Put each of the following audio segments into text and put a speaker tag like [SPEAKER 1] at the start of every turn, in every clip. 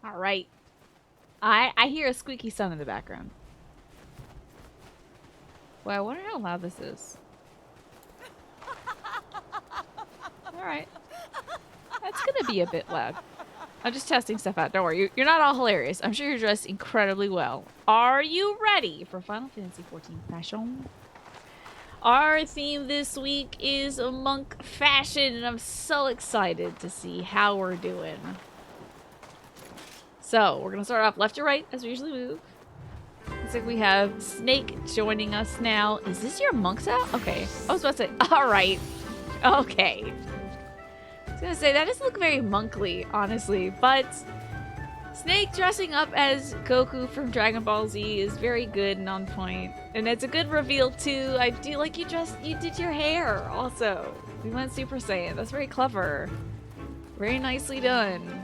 [SPEAKER 1] All right. I hear a squeaky sound in the background. Well, I wonder how loud this is. All right. That's gonna be a bit loud. I'm just testing stuff out. Don't worry. You're not all hilarious. I'm sure you're dressed incredibly well. Are you ready for Final Fantasy XIV Fashion? Our theme this week is monk fashion, and I'm so excited to see how we're doing. So, we're gonna start off left to right, as we usually move. Looks like we have Snake joining us now. Is this your monk's out? Okay. I was about to say, alright. Okay. I was gonna say, that doesn't look very monkly, honestly, but Snake dressing up as Goku from Dragon Ball Z is very good and on point. And it's a good reveal, too. I do like you did your hair, also. We went Super Saiyan. That's very clever. Very nicely done.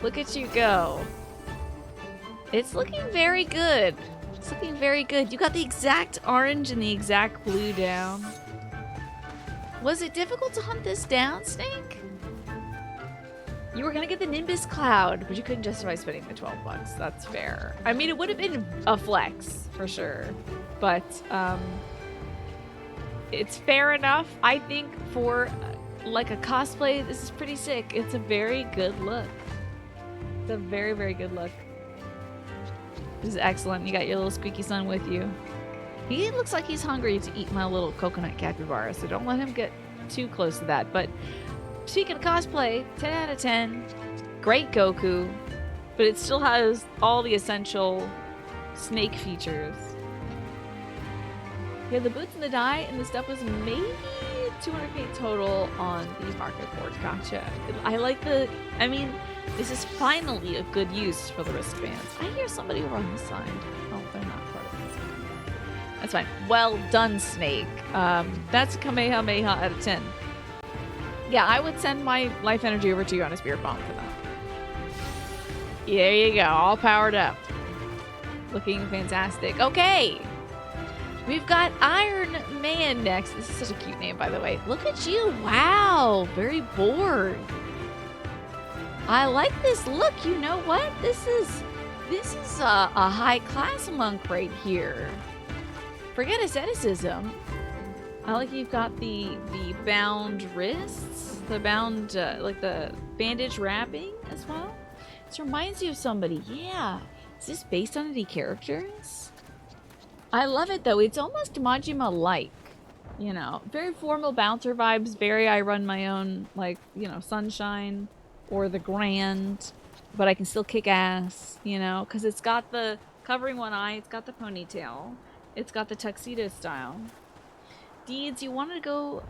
[SPEAKER 1] Look at you go. It's looking very good. It's looking very good. You got the exact orange and the exact blue down. Was it difficult to hunt this down, Snake? You were gonna get the Nimbus Cloud, but you couldn't justify spending the $12. That's fair. I mean, it would have been a flex, for sure. But, it's fair enough. I think for, like, a cosplay, this is pretty sick. It's a very good look. It's a very, very good look. This is excellent. You got your little squeaky son with you. He looks like he's hungry to eat my little coconut capybara, so don't let him get too close to that. But speaking of cosplay, 10 out of 10. Great Goku, but it still has all the essential Snake features. Yeah, the boots and the dye and the stuff was maybe 200k total on the market board. Gotcha. I like the, I mean, this is finally a good use for the wristbands. I hear somebody over on this side. Oh, they're not part of this. That's fine. Well done, Snake. That's Kamehameha out of 10. Yeah, I would send my life energy over to you on a spirit bomb for that. There you go, all powered up. Looking fantastic. Okay. We've got Iron Man next. This is such a cute name, by the way. Look at you. Wow. Very bored. I like this look. You know what? This is a high-class monk right here. Forget asceticism. I like you've got the bound wrists, the bound, like the bandage wrapping as well. This reminds you of somebody. Yeah. Is this based on any characters? I love it, though. It's almost Majima-like. You know, very formal bouncer vibes. Very I run my own, like, you know, Sunshine or the Grand. But I can still kick ass, you know, because it's got the covering one eye. It's got the ponytail. It's got the tuxedo style. Deeds, you wanted to go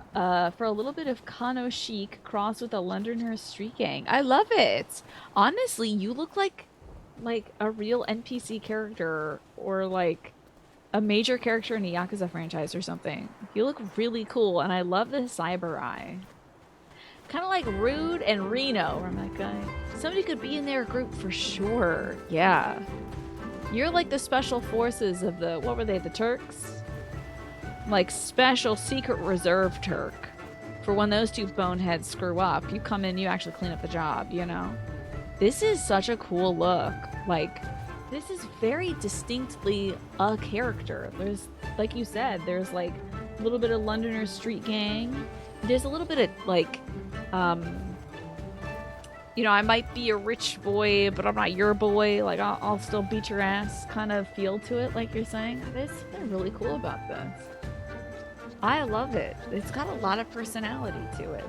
[SPEAKER 1] for a little bit of Kano chic crossed with a Londoner street gang. I love it. Honestly, you look like a real NPC character or like a major character in a Yakuza franchise or something. You look really cool, and I love the cyber eye. Kind of like Rude and Reno. Where I'm like, somebody could be in their group for sure. Yeah. You're like the special forces of the, what were they, the Turks? like special secret reserve Turk for when those two boneheads screw up. You come in, you actually clean up the job, you know? This is such a cool look. Like, this is very distinctly a character. There's, like you said, there's like a little bit of Londoner street gang. There's a little bit of like, you know, I might be a rich boy, but I'm not your boy. Like, I'll still beat your ass kind of feel to it, like you're saying. There's something really cool about this. I love it. It's got a lot of personality to it.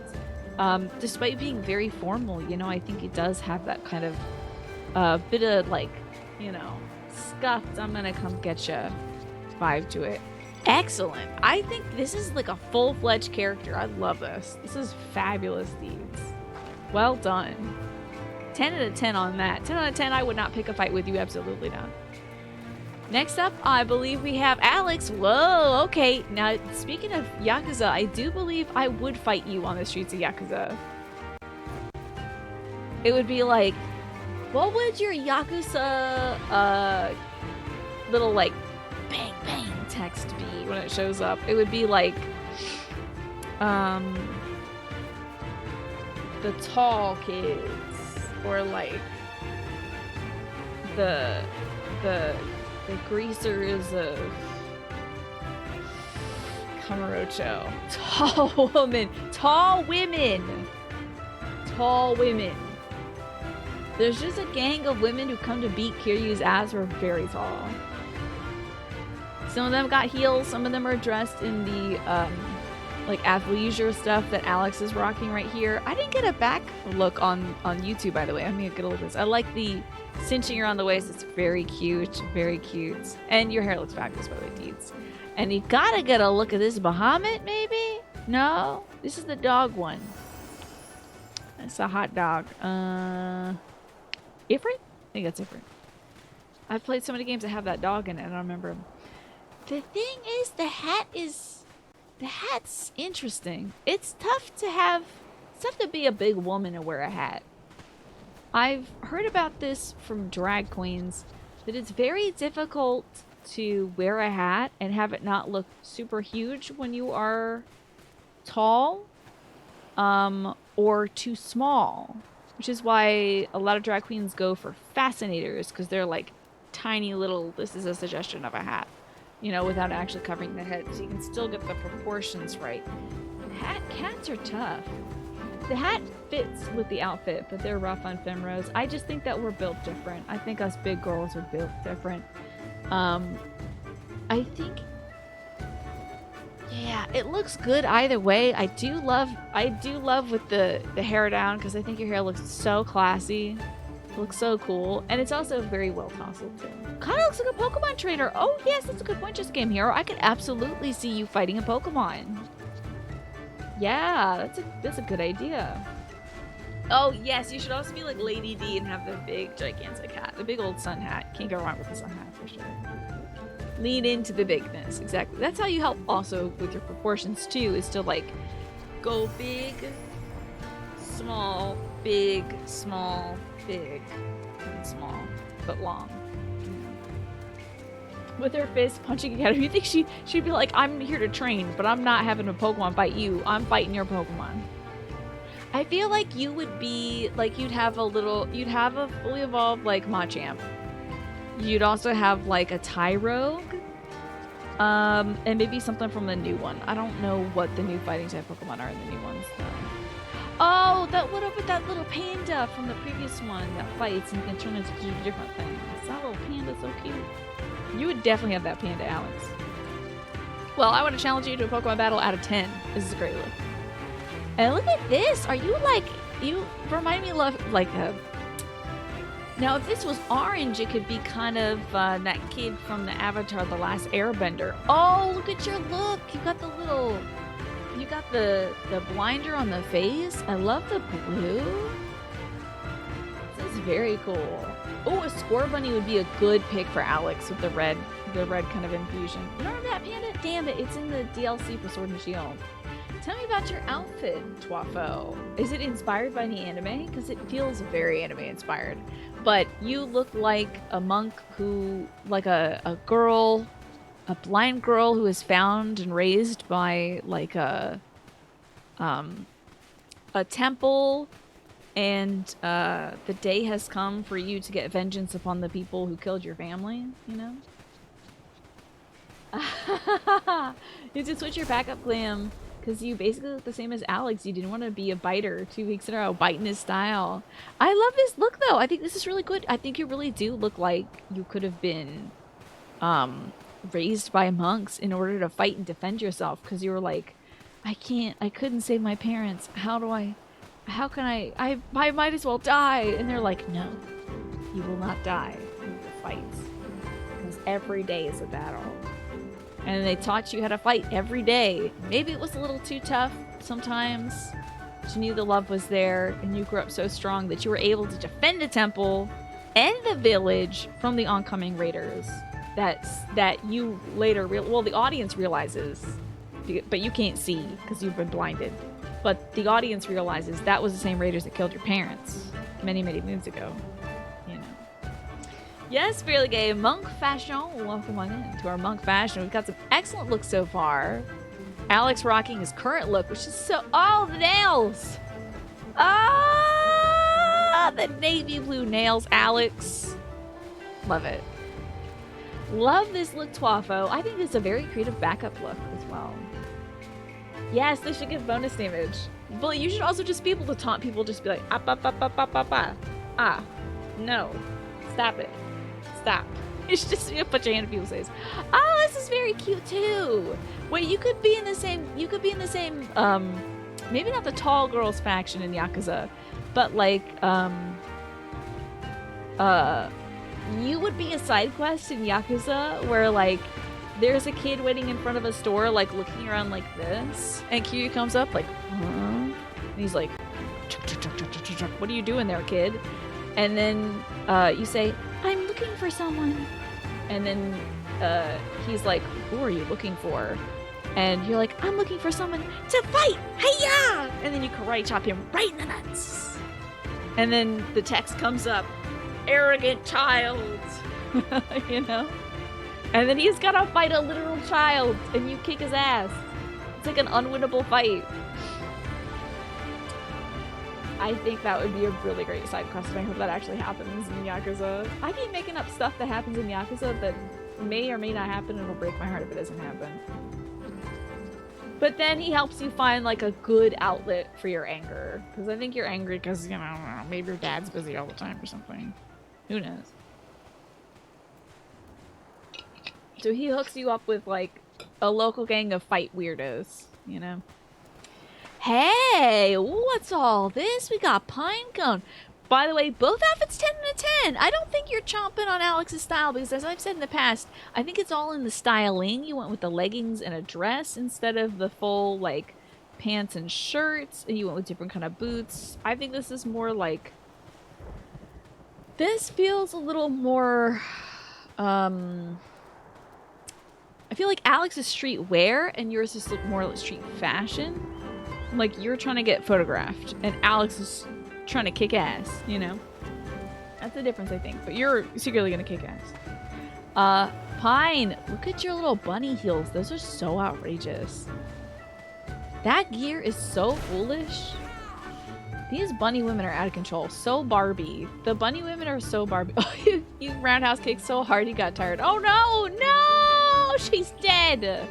[SPEAKER 1] Despite being very formal, you know, I think it does have that kind of bit of like, you know, scuffed, I'm gonna come get ya vibe to it. Excellent. I think this is like a full-fledged character. I love this. This is fabulous, Thieves. Well done. 10 out of 10 on that. 10 out of 10, I would not pick a fight with you. Absolutely not. Next up, I believe we have Alex. Whoa, okay. Now, speaking of Yakuza, I do believe I would fight you on the streets of Yakuza. It would be like, what would your Yakuza little like bang bang text be when it shows up? It would be like the tall kids, or like the greasers of Kamurocho. Tall women. There's just a gang of women who come to beat Kiryu's ass who are very tall. Some of them got heels, some of them are dressed in the like athleisure stuff that Alex is rocking right here. I didn't get a back look on YouTube, by the way. I'm gonna get a look at this. I like the cinching around the waist. It's very cute, very cute. And your hair looks fabulous, by the way, Deeds. And you gotta get a look at this Bahamut, maybe? No? This is the dog one. It's a hot dog. Ifrit? I think that's Ifrit. I've played so many games that have that dog in it, I don't remember him. The thing is, the hat's interesting. It's tough to be a big woman and wear a hat. I've heard about this from drag queens, that it's very difficult to wear a hat and have it not look super huge when you are tall, or too small. Which is why a lot of drag queens go for fascinators, because they're like tiny little, this is a suggestion of a hat, you know, without actually covering the head, so you can still get the proportions right. Hats are tough. The hat fits with the outfit, but they're rough on femros. I just think that we're built different. I think us big girls are built different. I think, yeah, it looks good either way. I do love with the hair down, because I think your hair looks so classy. It looks so cool. And it's also very well tousled too. Kind of looks like a Pokemon trainer. Oh yes, that's a good point, Just Game Hero. I could absolutely see you fighting a Pokemon. Yeah, that's a good idea. Oh yes, you should also be like Lady D and have the big gigantic hat. The big old sun hat. Can't go wrong with the sun hat for sure. Lean into the bigness, exactly. That's how you help also with your proportions too, is to like go big, small, big, small, big, and small, but long. With her fist punching at him, you think she'd be like, I'm here to train, but I'm not having a Pokemon fight you. I'm fighting your Pokemon. I feel like you would be like, you'd have a fully evolved like Machamp. You'd also have like a Tyrogue, and maybe something from the new one. I don't know what the new fighting type Pokemon are in the new ones though. Oh, what up with that little panda from the previous one that fights and can turn into different things? That little panda's so cute. You would definitely have that panda, Alex. Well, I want to challenge you to a Pokemon battle out of 10. This is a great look. And look at this. Are you like, you remind me of like a... Now, if this was orange, it could be kind of that kid from the Avatar, The Last Airbender. Oh, look at your look. You got the little... You got the blinder on the face. I love the blue. This is very cool. Oh, a Scorbunny would be a good pick for Alex with the red kind of infusion. You remember that panda? Damn it, it's in the DLC for Sword and Shield. Tell me about your outfit, Twafo. Is it inspired by any anime? Because it feels very anime inspired. But you look like a monk who, like a girl a blind girl who is found and raised by like a temple, and the day has come for you to get vengeance upon the people who killed your family, you know? You just switch your backup glam because you basically look the same as Alex. You didn't want to be a biter 2 weeks in a row, biting his style. I love this look though. I think this is really good. I think you really do look like you could have been raised by monks in order to fight and defend yourself, because you were like, I couldn't save my parents. How can I might as well die. And they're like, no, you will not die. You will fight. Because every day is a battle. And they taught you how to fight every day. Maybe it was a little too tough sometimes. But you knew the love was there, and you grew up so strong that you were able to defend the temple and the village from the oncoming raiders. That you later, the audience realizes, but you can't see because you've been blinded. But the audience realizes that was the same raiders that killed your parents many, many moons ago. You know. Yes, Fairly Gay, monk fashion. Welcome on in to our monk fashion. We've got some excellent looks so far. Alex rocking his current look, which is so... Oh, the nails! Ah, the navy blue nails, Alex. Love it. Love this look, Twafo. I think it's a very creative backup look as well. Yes, they should give bonus damage. But you should also just be able to taunt people, just be like, ah, ah, ah, ah, ah, ah, ah. Ah, no. Stop it. Stop. You should just put your hand in people's face. Oh, this is very cute too. Wait, you could be in the same, maybe not the tall girls faction in Yakuza, but like, you would be a side quest in Yakuza where like, there's a kid waiting in front of a store, like looking around like this, and Kiryu comes up like, huh? And he's like, chuk, chuk, chuk, chuk, chuk, chuk, chuk. What are you doing there, kid? And then you say, I'm looking for someone. And then he's like, who are you looking for? And you're like, I'm looking for someone to fight. Hiya! And then you karate chop him right in the nuts. And then the text comes up, arrogant child. You know? And then he's gotta fight a literal child, and you kick his ass. It's like an unwinnable fight. I think that would be a really great side quest, and I hope that actually happens in Yakuza. I keep making up stuff that happens in Yakuza that may or may not happen, and it'll break my heart if it doesn't happen. But then he helps you find like a good outlet for your anger. Because I think you're angry because, you know, maybe your dad's busy all the time or something. Who knows? So he hooks you up with like a local gang of fight weirdos, you know? Hey, what's all this? We got Pinecone. By the way, both outfits 10 out of 10. I don't think you're chomping on Alex's style because, as I've said in the past, I think it's all in the styling. You went with the leggings and a dress instead of the full, like, pants and shirts. And you went with different kind of boots. I think this is more like... This feels a little more... I feel like Alex is streetwear and yours is more like street fashion. Like, you're trying to get photographed and Alex is trying to kick ass, you know? That's the difference, I think. But you're secretly gonna kick ass. Pine, look at your little bunny heels. Those are so outrageous. That gear is so foolish. These bunny women are out of control. So Barbie. The bunny women are so Barbie. Oh, you roundhouse kicked so hard he got tired. Oh no! No! She's dead!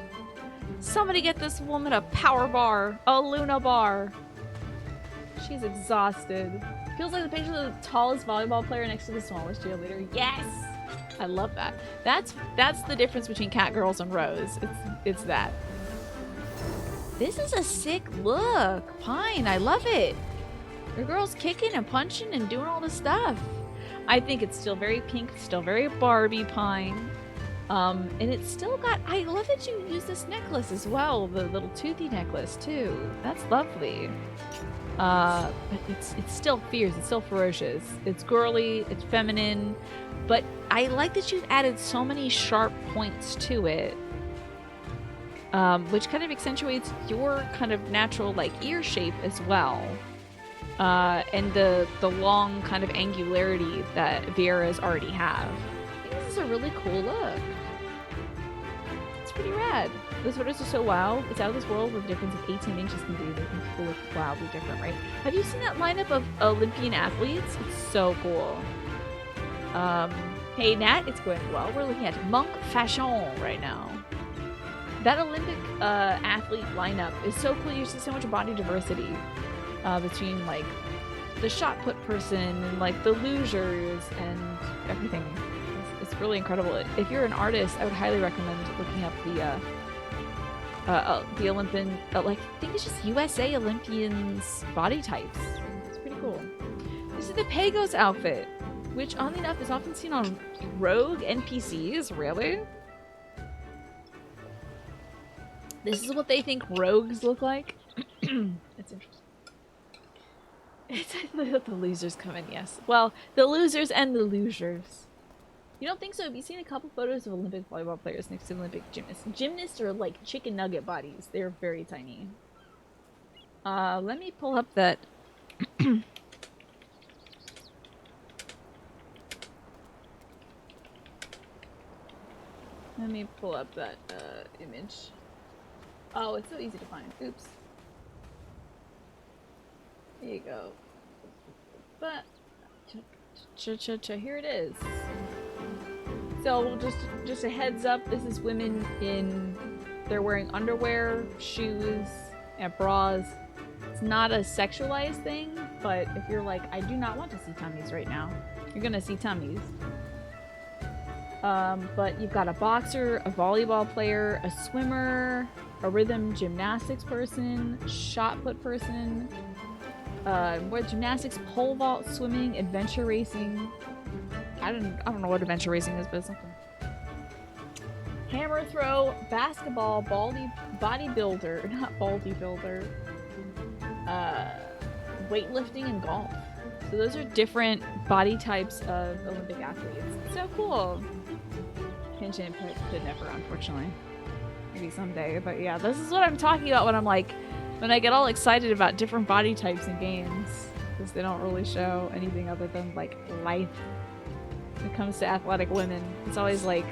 [SPEAKER 1] Somebody get this woman a power bar. A Luna bar. She's exhausted. Feels like the picture of the tallest volleyball player next to the smallest cheerleader. Yes! I love that. That's the difference between Catgirls and Rose. It's that. This is a sick look. Pine, I love it. Your girl's kicking and punching and doing all this stuff. I think it's still very pink, still very Barbie, Pine. And it's still got, I love that you use this necklace as well, the little toothy necklace too. That's lovely. But it's still fierce, it's still ferocious. It's girly, it's feminine, but I like that you've added so many sharp points to it. Which kind of accentuates your kind of natural like ear shape as well. And the long kind of angularity that Vieira's already have. I think this is a really cool look. rad. Those photos are so wow. It's out of this world with a difference of 18 inches can do. They think people look wildly different, right? Have you seen that lineup of Olympian athletes? It's so cool. Hey Nat, it's going well. We're looking at Monk Fashion right now. That Olympic athlete lineup is so cool. You see so much body diversity between like the shot put person and like the losers and everything. It's really incredible. If you're an artist, I would highly recommend looking up the Olympian, like I think it's just USA Olympians body types. It's pretty cool. This is the Pagos outfit, which oddly enough is often seen on rogue NPCs. Really? This is what they think rogues look like? It's interesting. It's the losers come in, yes. Well, the losers and the losers. You don't think so? Have you seen a couple photos of Olympic volleyball players next to Olympic gymnasts? Gymnasts are like chicken nugget bodies. They're very tiny. Let me pull up that... Let me pull up that image. Oh, it's so easy to find. Oops. There you go. But here it is. So just a heads up, this is women in, they're wearing underwear, shoes, and bras. It's not a sexualized thing, but if you're like, I do not want to see tummies right now, you're gonna see tummies. But you've got a boxer, a volleyball player, a swimmer, a rhythm gymnastics person, shot put person, more gymnastics, pole vault, swimming, adventure racing. I don't know what adventure racing is, but it's something. Hammer throw, basketball, bodybuilder, not bodybuilder, weightlifting, and golf. So those are different body types of Olympic athletes. So cool. Kenshin could never, unfortunately. Maybe someday, but yeah, this is what I'm talking about when I'm like, when I get all excited about different body types in games, because they don't really show anything other than like life. When it comes to athletic women, it's always like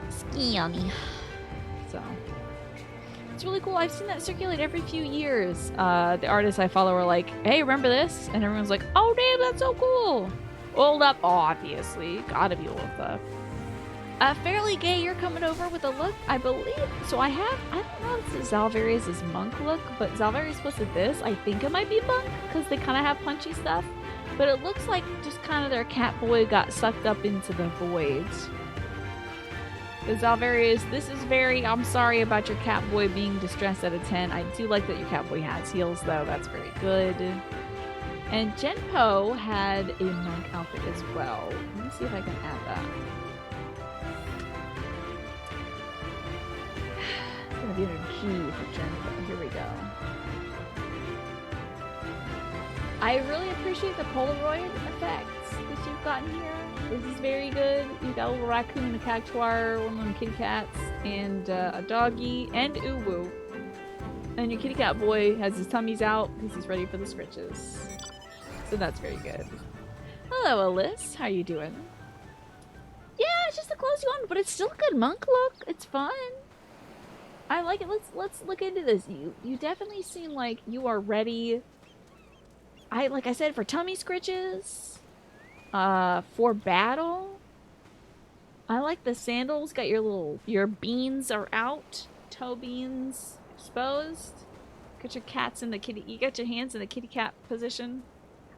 [SPEAKER 1] skinny. So it's really cool. I've seen that circulate every few years. The artists I follow are like, "Hey, remember this?" And everyone's like, "Oh, damn, that's so cool." Old up, obviously, gotta be old up. Fairly gay, you're coming over with a look, I believe. So I don't know if it's Zalvarius' monk look, but Zalvarius posted this. I think it might be monk, because they kind of have punchy stuff. But it looks like just kind of their cat boy got sucked up into the voids. The Zalvarius, this is very, I'm sorry about your cat boy being distressed at a 10. I do like that your cat boy has heels, though. That's very good. And Genpo had a monk outfit as well. Let me see if I can add that. Gonna be a key for Genpo. Here we go. I really appreciate the Polaroid effects that you've gotten here. This is very good. You've got a little raccoon and a cactuar, one of them kitty cats, and a doggy, and Uwu. And your kitty cat boy has his tummies out because he's ready for the scritches. So that's very good. Hello, Alice. How you doing? Yeah, it's just the clothes you want, but it's still a good monk look. It's fun. I like it. Let's look into this. You definitely seem like you are ready. Like I said, for tummy scritches, for battle. I like the sandals. Got your beans are out, toe beans exposed. Got your cats in the kitty. You got your hands in the kitty cat position.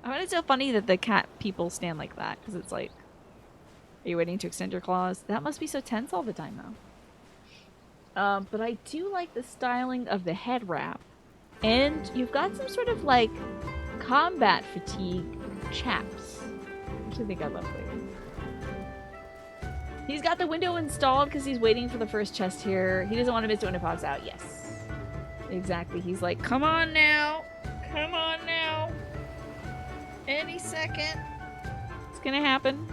[SPEAKER 1] I find it so funny that the cat people stand like that because it's like, are you waiting to extend your claws? That must be so tense all the time, though. But I do like the styling of the head wrap. And you've got some sort of, like, combat fatigue chaps, which I think are lovely. He's got the window installed because he's waiting for the first chest here. He doesn't want to miss it when it pops out. Yes. Exactly. He's like, come on now. Come on now. Any second. It's gonna happen.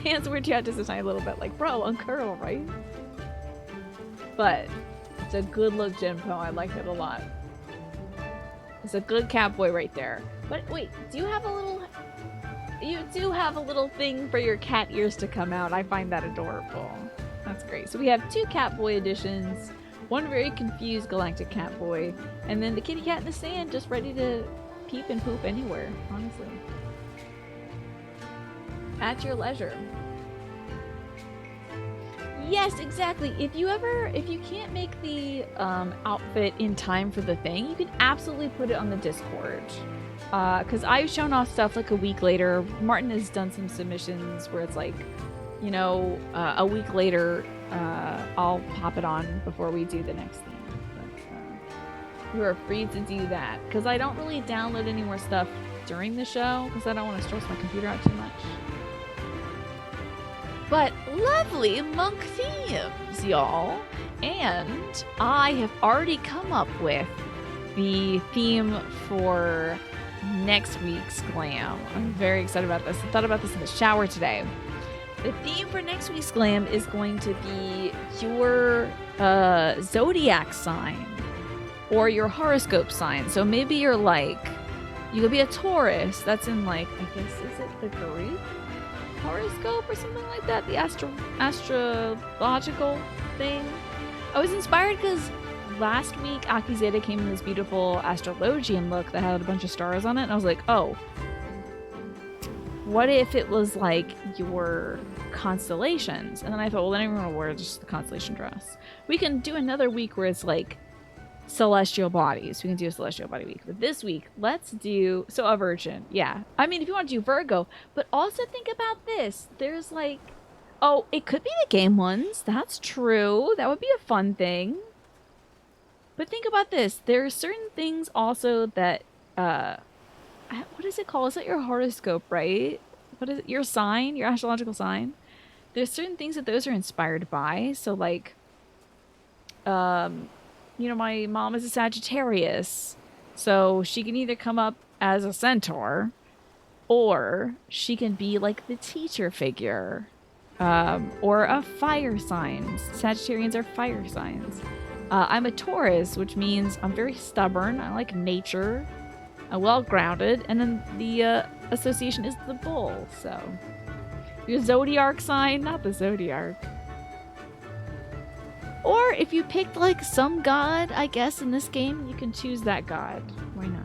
[SPEAKER 1] Hands weird you out just a tiny little bit. Like, bro, uncurl, right? But it's a good look, Genpo. I like it a lot. It's a good cat boy right there. But wait, do you have a little... You do have a little thing for your cat ears to come out. I find that adorable. That's great. So we have 2 Catboy editions, one very confused Galactic Catboy, and then the kitty cat in the sand just ready to peep and poop anywhere, honestly. At your leisure. Yes, exactly. If you can't make the outfit in time for the thing, you can absolutely put it on the Discord. Because I've shown off stuff like a week later. Martin has done some submissions where it's like, you know, a week later, I'll pop it on before we do the next thing. But you are free to do that. Because I don't really download any more stuff during the show because I don't want to stress my computer out too much. But lovely monk themes, y'all. And I have already come up with the theme for next week's glam. I'm very excited about this. I thought about this in the shower today. The theme for next week's glam is going to be your zodiac sign or your horoscope sign. So maybe you're like, you could be a Taurus. That's in like, I guess, is it the Greek horoscope or something like that? The astrological thing. I was inspired because last week Aki Zeta came in this beautiful astrologian look that had a bunch of stars on it, and I was like, oh, what if it was like your constellations? And then I thought, well, then I'm gonna wear just the constellation dress. We can do another week where it's like celestial bodies. We can do a celestial body week. But this week, let's do a virgin. Yeah. I mean, if you want to do Virgo, but also think about this. There's like, oh, it could be the game ones. That's true. That would be a fun thing. But think about this. There are certain things also that what is it called? Is that your horoscope, right? What is it? Your sign, your astrological sign. There's certain things that those are inspired by. So like you know, my mom is a Sagittarius, so she can either come up as a centaur, or she can be like the teacher figure, or a fire sign. Sagittarians are fire signs. I'm a Taurus, which means I'm very stubborn. I like nature. I'm well grounded, and then the association is the bull. So your zodiac sign, not the zodiac. Or if you picked like some god, I guess in this game, you can choose that god. Why not?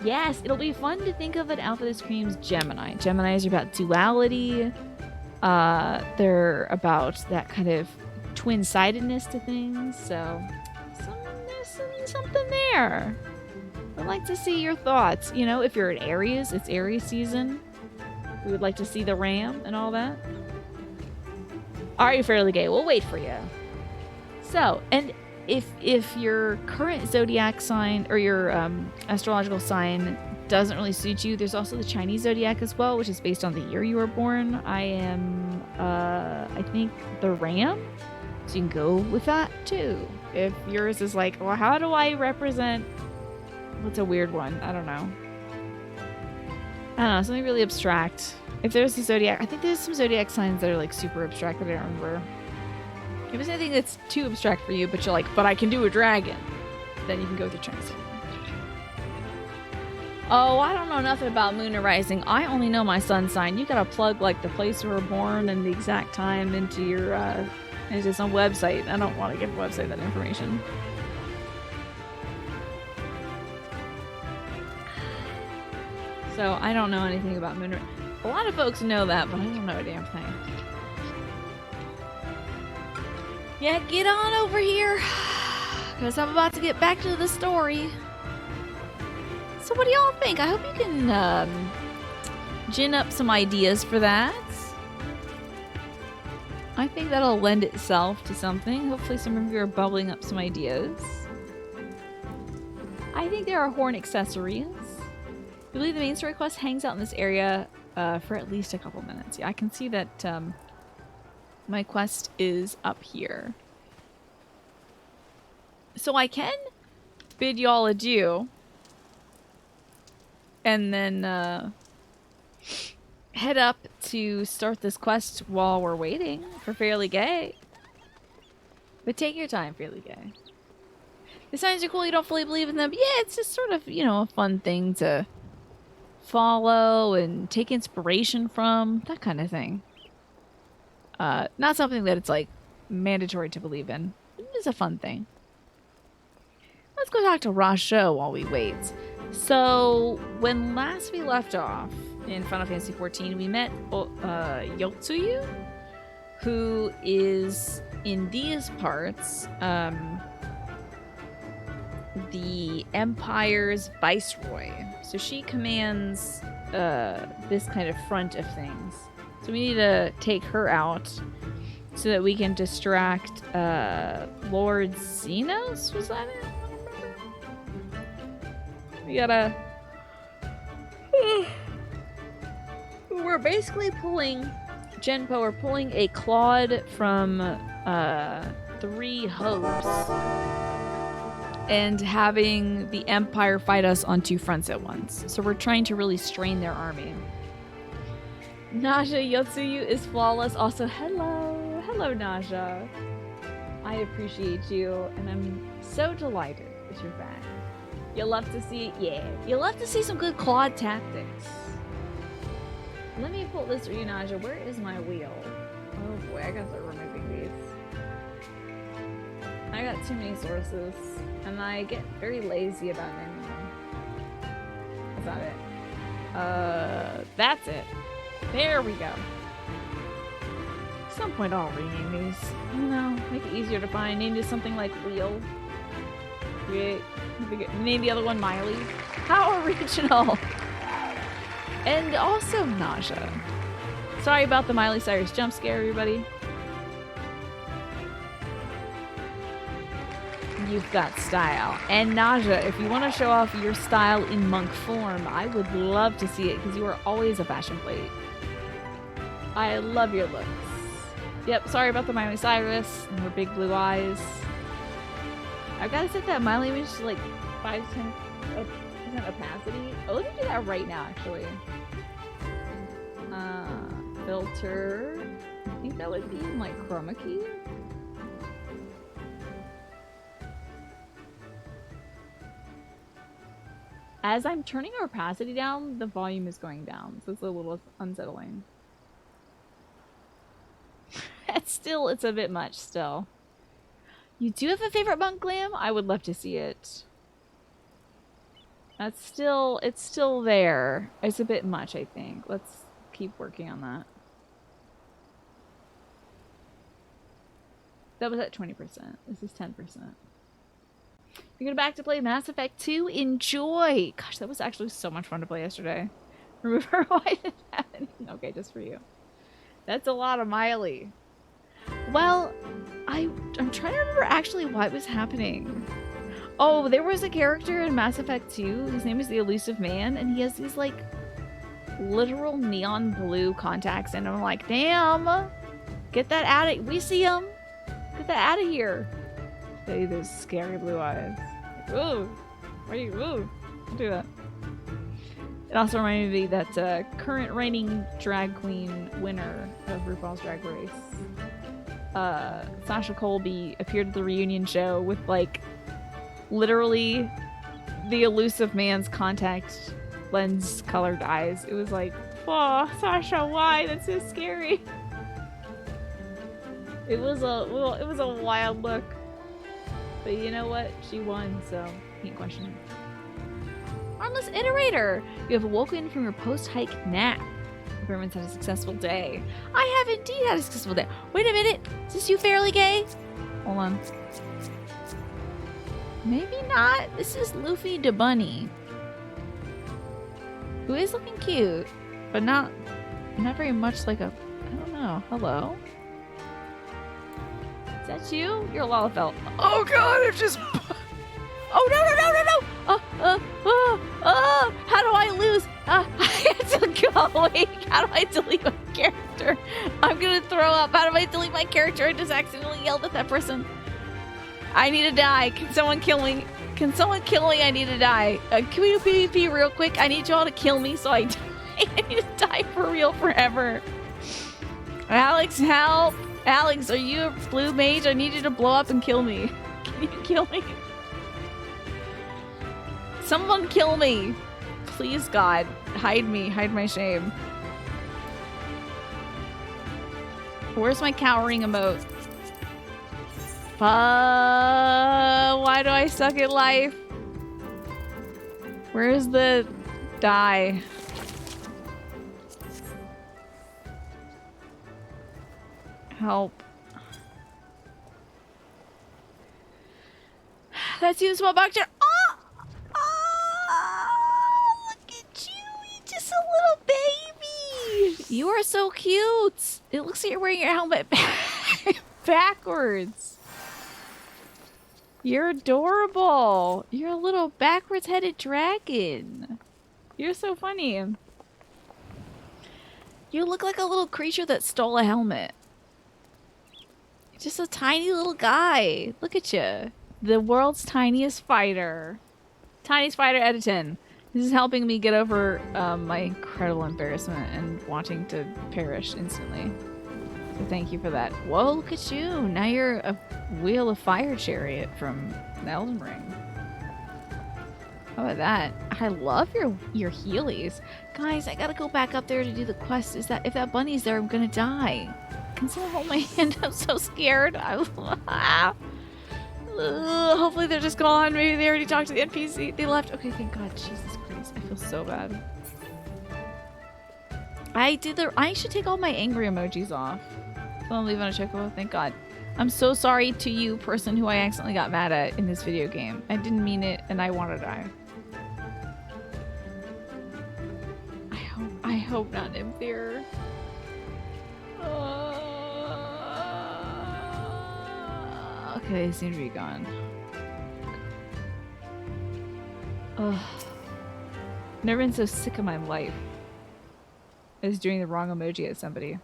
[SPEAKER 1] Yes, it'll be fun to think of an outfit that screams Gemini. Geminis are about duality. They're about that kind of twin-sidedness to things. So there's something there. I'd like to see your thoughts. You know, if you're an Aries, it's Aries season. We would like to see the ram and all that. Are you fairly gay? We'll wait for you. So, and if your current zodiac sign or your astrological sign doesn't really suit you, there's also the Chinese zodiac as well, which is based on the year you were born. I am, I think, the ram. So you can go with that too. If yours is like, well, how do I represent... What's a weird one? I don't know. Something really abstract. If there's a zodiac, I think there's some zodiac signs that are like super abstract that I don't remember. If there's anything that's too abstract for you, but you're like, but I can do a dragon, then you can go with your Chinese zodiac. Oh, I don't know nothing about moon and rising. I only know my sun sign. You gotta plug like the place you were born and the exact time into your into some website. I don't want to give a website that information. So I don't know anything about moon. A lot of folks know that, but I don't know a damn thing. Yeah, get on over here, because I'm about to get back to the story. So what do y'all think? I hope you can gin up some ideas for that. I think that'll lend itself to something. Hopefully some of you are bubbling up some ideas. I think there are horn accessories. I believe the main story quest hangs out in this area for at least a couple minutes. Yeah, I can see that my quest is up here. So I can bid y'all adieu. And then head up to start this quest while we're waiting for Fairly Gay. But take your time, Fairly Gay. The signs are cool, you don't fully believe in them. Yeah, it's just sort of, you know, a fun thing to follow and take inspiration from, that kind of thing. Not something that it's like mandatory to believe in. It's a fun thing. Let's go talk to Rasho while we wait. So when last we left off in Final Fantasy XIV, we met Yotsuyu, who is in these parts the Empire's viceroy. So she commands this kind of front of things. So we need to take her out so that we can distract Lord Xenos? Was that it? We gotta... We're basically pulling... Genpo, we're pulling a Claude from 3 Hopes and having the Empire fight us on 2 fronts at once. So we're trying to really strain their army. Naja Yotsuyu is flawless. Also, hello. Hello, Naja. I appreciate you, and I'm so delighted that you're back. You'll love to see, yeah. You'll love to see some good Claude tactics. Let me pull this for you, Naja. Where is my wheel? Oh boy, I gotta start removing these. I got too many sources, and I get very lazy about naming them. That's not it. That's it. There we go. At some point I'll rename these. I don't know, make it easier to find. Name this something like Wheel. Create. Name the other one Miley. How original! And also Naja. Sorry about the Miley Cyrus jump scare, everybody. You've got style. And Naja, if you want to show off your style in monk form, I would love to see it because you are always a fashion plate. I love your looks. Yep, sorry about the Miley Cyrus and her big blue eyes. I've got to set that Miley image to like 5-10% opacity. Oh, let me do that right now, actually. Filter. I think that would be in like chroma key. As I'm turning our opacity down, the volume is going down, so it's a little unsettling. It's a bit much still. You do have a favorite monk glam? I would love to see it. It's still there. It's a bit much, I think. Let's keep working on that. That was at 20%. This is 10%. You're going back to play Mass Effect 2? Enjoy! Gosh, that was actually so much fun to play yesterday. Remove her? Why did that happen? Okay, just for you. That's a lot of Miley. Well, I'm trying to remember actually what was happening. Oh, there was a character in Mass Effect 2. His name is the Elusive Man, and he has these, like, literal neon blue contacts, and I'm like, damn! Get that out of... We see him! Get that out of here! Hey, those scary blue eyes. Ooh! Why are you... Ooh! Don't do that. It also reminded me that current reigning drag queen winner of RuPaul's Drag Race, Sasha Colby, appeared at the reunion show with, like, literally the Elusive Man's contact lens colored eyes. It was like, oh, Sasha, why? That's so scary. It was a wild look. But you know what? She won, so can't question it. Armless Iterator! You have awoken from your post-hike nap. Everyone's had a successful day. I have indeed had a successful day. Wait a minute! Is this you fairly gay? Hold on. Maybe not. This is Luffy the Bunny. Who is looking cute, but not very much like a... I don't know. Hello? Is that you? You're a Lalafell. Oh god, I've just... Oh no! How do I lose? I have to go. Wait, how do I delete my character? I'm gonna throw up. How do I delete my character? I just accidentally yelled at that person. I need to die. Can someone kill me? Can someone kill me? I need to die. Can we do PvP real quick? I need y'all to kill me so I die. I need to die for real forever. Alex, help! Alex, are you a blue mage? I need you to blow up and kill me. Can you kill me? Someone kill me! Please, God. Hide me. Hide my shame. Where's my cowering emote? Why do I suck at life? Where's the die? Help. That's you, small boxer. Oh! Oh! Look at you. You're just a little baby. You are so cute. It looks like you're wearing your helmet backwards. You're adorable. You're a little backwards-headed dragon. You're so funny. You look like a little creature that stole a helmet. You're just a tiny little guy. Look at you. The world's tiniest fighter. Tiniest fighter out of 10. This is helping me get over my incredible embarrassment and wanting to perish instantly. So thank you for that. Whoa, look at you. Now you're a wheel of fire chariot from Elden Ring. How about that? I love your Heelys. Guys, I gotta go back up there to do the quest. If that bunny's there, I'm gonna die. Can someone hold my hand? I'm so scared. Hopefully they're just gone. Maybe they already talked to the NPC. They left. Okay, thank God. Jesus Christ. I feel so bad. I should take all my angry emojis off. So I'm leaving a chocobo. Thank God. I'm so sorry to you, person who I accidentally got mad at in this video game. I didn't mean it, and I want to die. I hope not Nymphere. Okay, they seem to be gone. Ugh. Never been so sick of my life as doing the wrong emoji at somebody.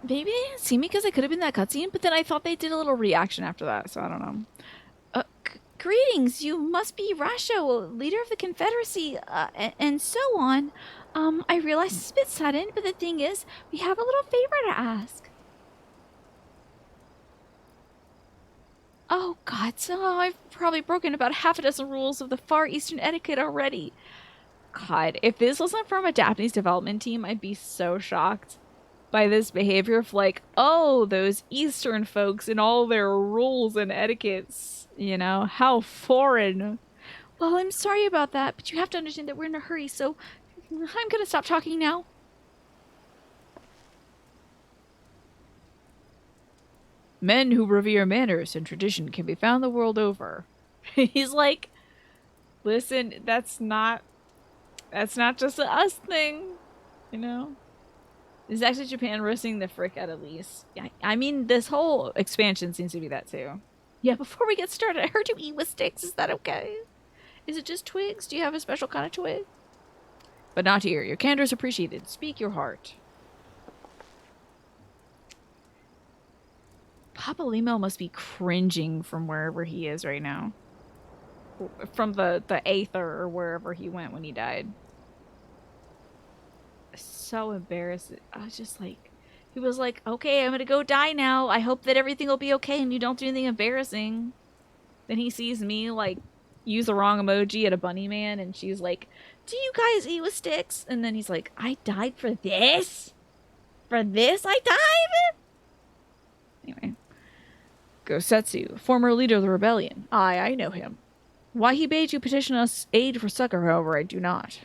[SPEAKER 1] Maybe they didn't see me because I could have been that cutscene, but then I thought they did a little reaction after that, so I don't know. Greetings, you must be Rasho, leader of the Confederacy, and so on. I realize it's a bit sudden, but the thing is, we have a little favor to ask. Oh God, so I've probably broken about half a dozen rules of the Far Eastern etiquette already. God, if this wasn't from a Japanese development team, I'd be so shocked by this behavior of like, oh, those Eastern folks and all their rules and etiquettes, you know, how foreign. Well, I'm sorry about that, but you have to understand that we're in a hurry, so I'm gonna stop talking now. Men who revere manners and tradition can be found the world over. He's like, listen, that's not just a us thing, you know? This is actually Japan roasting the frick out of Lise. Yeah, I mean, this whole expansion seems to be that too. Yeah, before we get started, I heard you eat with sticks. Is that okay? Is it just twigs? Do you have a special kind of twig? But not here. Your candor is appreciated. Speak your heart. Papa Limo must be cringing from wherever he is right now. From the Aether or wherever he went when he died. So embarrassed. I was just like, he was like, okay, I'm gonna go die now. I hope that everything will be okay and you don't do anything embarrassing. Then he sees me like use the wrong emoji at a bunny man and she's like, do you guys eat with sticks? And then he's like, I died for this? For this I died? Anyway. Gosetsu, former leader of the rebellion. I know him. Why he bade you petition us aid for succor, however, I do not.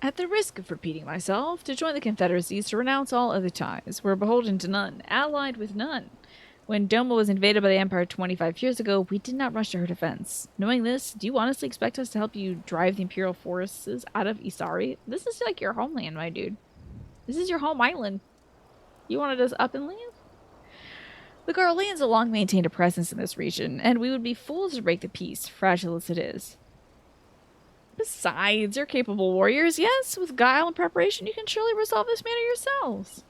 [SPEAKER 1] At the risk of repeating myself, to join the Confederacy is to renounce all other ties. We're beholden to none, allied with none. When Doma was invaded by the Empire 25 years ago, we did not rush to her defense. Knowing this, do you honestly expect us to help you drive the Imperial forces out of Isari? This is like your homeland, my dude. This is your home island. You wanted us up and leave? The Garleans have long maintained a presence in this region, and we would be fools to break the peace, fragile as it is. Besides, you're capable warriors, yes? With guile and preparation, you can surely resolve this matter yourselves.